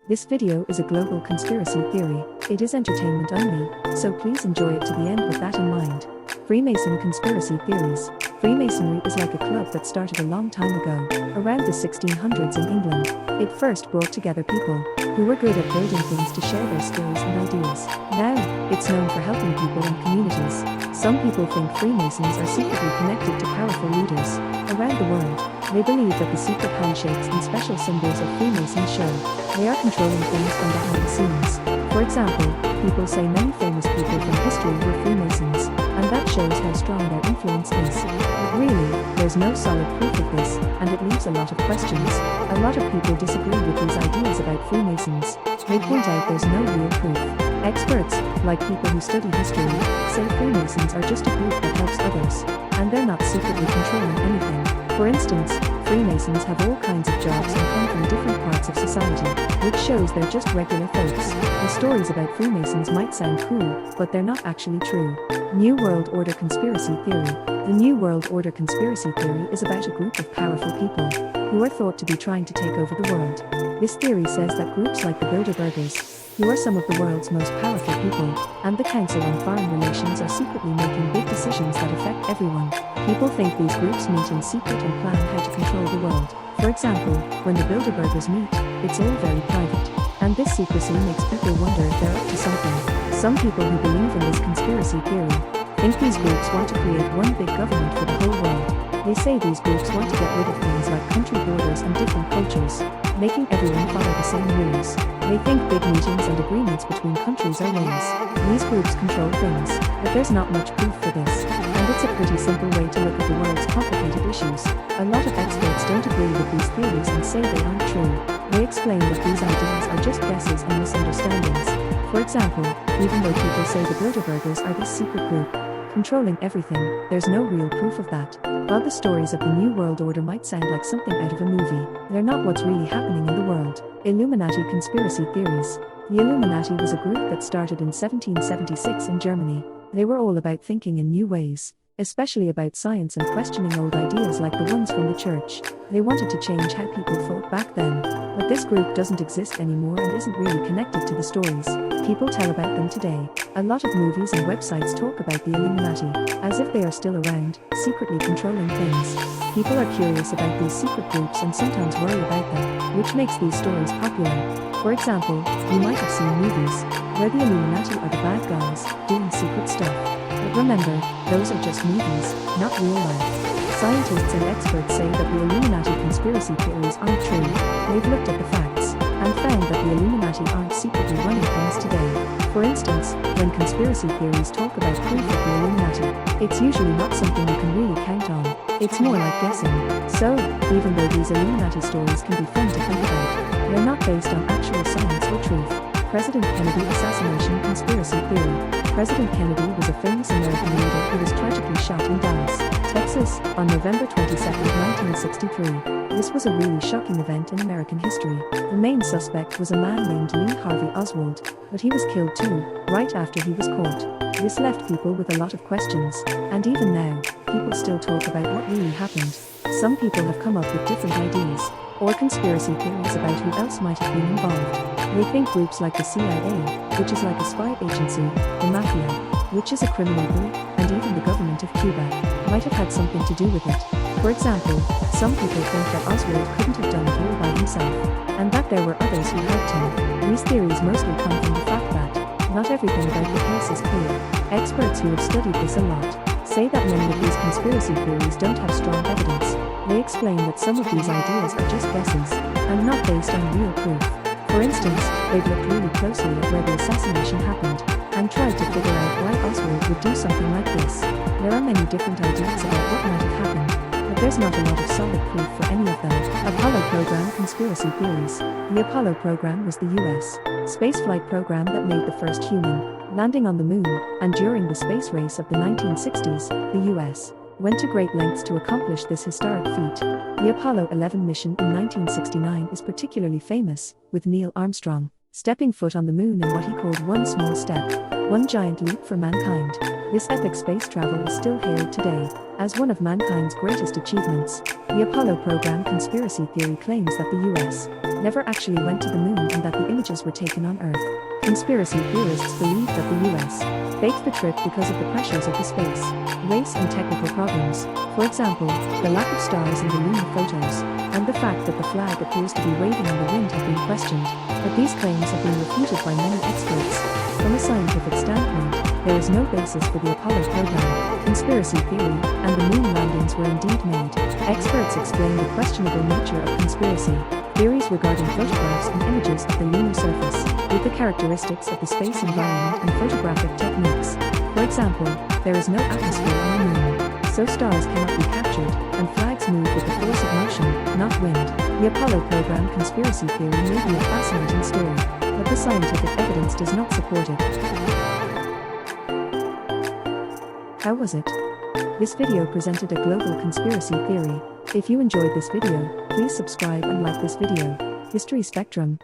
This video is a global conspiracy theory. It is entertainment only, so please enjoy it to the end with that in mind. Freemason conspiracy theories. Freemasonry is like a club that started a long time ago, around the 1600s in England. It first brought together people who were good at building things to share their skills and ideas. Now, it's known for helping people and communities. Some people think Freemasons are secretly connected to powerful leaders around the world. They believe that the secret handshakes and special symbols of Freemasons show they are controlling things from behind the scenes. For example, people say many famous people from history were Freemasons, and that shows how strong their influence is. But really, there's no solid proof of this, and it leaves a lot of questions. A lot of people disagree with these ideas about Freemasons. They point out there's no real proof. Experts, like people who study history, say Freemasons are just a group that helps others, and they're not secretly controlling anything. For instance, Freemasons have all kinds of jobs and come from different parts of society, which shows they're just regular folks. The stories about Freemasons might sound cool, but they're not actually true. New World Order conspiracy theory. The New World Order conspiracy theory is about a group of powerful people who are thought to be trying to take over the world. This theory says that groups like the Bilderbergers, who are some of the world's most powerful people, and the Council on Foreign Relations are secretly making big decisions that affect everyone. People think these groups meet in secret and plan how to control the world. For example, when the Bilderbergers meet, it's all very private. And this secrecy makes people wonder if they're up to something. Some people who believe in this conspiracy theory think these groups want to create one big government for the whole world. They say these groups want to get rid of things like country borders and different cultures, making everyone follow the same rules. They think big meetings and agreements between countries are ways these groups control things, but there's not much proof for this, and it's a pretty simple way to look at the world's complicated issues. A lot of experts don't agree with these theories and say they aren't true. They explain that these ideas are just guesses and misunderstandings. For example, even though people say the Bilderbergers are this secret group controlling everything, there's no real proof of that. While the stories of the New World Order might sound like something out of a movie, they're not what's really happening in the world. Illuminati conspiracy theories. The Illuminati was a group that started in 1776 in Germany. They were all about thinking in new ways, especially about science and questioning old ideas like the ones from the church. They wanted to change how people thought back then. But this group doesn't exist anymore and isn't really connected to the stories people tell about them today. A lot of movies and websites talk about the Illuminati as if they are still around, secretly controlling things. People are curious about these secret groups and sometimes worry about them, which makes these stories popular. For example, you might have seen movies where the Illuminati are the bad guys doing secret stuff. But remember, those are just movies, not real life. Scientists and experts say that the Illuminati conspiracy theories aren't true. They've looked at the facts and found that the Illuminati aren't secretly running things today. For instance, when conspiracy theories talk about proof of the Illuminati, it's usually not something you can really count on. It's more like guessing. So, even though these Illuminati stories can be fun to think about, they're not based on actual science or truth. President Kennedy assassination conspiracy theory. President Kennedy was a famous American leader who was tragically shot in Dallas, Texas, on November 22, 1963. This was a really shocking event in American history. The main suspect was a man named Lee Harvey Oswald, but he was killed too, right after he was caught. This left people with a lot of questions, and even now, people still talk about what really happened. Some people have come up with different ideas, or conspiracy theories about who else might have been involved. They think groups like the CIA, which is like a spy agency, the Mafia, which is a criminal group, and even the government of Cuba, might have had something to do with it. For example, some people think that Oswald couldn't have done it all by himself, and that there were others who helped him. These theories mostly come from the fact that not everything about the case is clear. Experts who have studied this a lot say that many of these conspiracy theories don't have strong evidence. They explain that some of these ideas are just guesses, and not based on real proof. For instance, they've looked really closely at where the assassination happened, and tried to figure out why Oswald would do something like this. There are many different ideas about what might have happened, but there's not a lot of solid proof for any of them. Apollo program conspiracy theories. The Apollo program was the US spaceflight program that made the first human landing on the moon, and during the space race of the 1960s, the US went to great lengths to accomplish this historic feat. The Apollo 11 mission in 1969 is particularly famous, with Neil Armstrong stepping foot on the moon in what he called one small step, one giant leap for mankind. This epic space travel is still hailed today as one of mankind's greatest achievements. The Apollo program conspiracy theory claims that the US never actually went to the moon and that the images were taken on Earth. Conspiracy theorists believe that the US faked the trip because of the pressures of the space, race and technical problems, for example, the lack of stars in the lunar photos, and the fact that the flag appears to be waving in the wind have been questioned, but these claims have been refuted by many experts. From a scientific standpoint, there is no basis for the Apollo program, conspiracy theory, and the moon landings were indeed made. Experts explain the questionable nature of conspiracy theories regarding photographs and images of the lunar surface, with the characteristics of the space environment and photographic techniques. For example, there is no atmosphere on the moon, so stars cannot be captured, and flags move with the force of motion, not wind. The Apollo program conspiracy theory may be a fascinating story, but the scientific evidence does not support it. How was it? This video presented a global conspiracy theory. If you enjoyed this video, please subscribe and like this video. History Spectrum.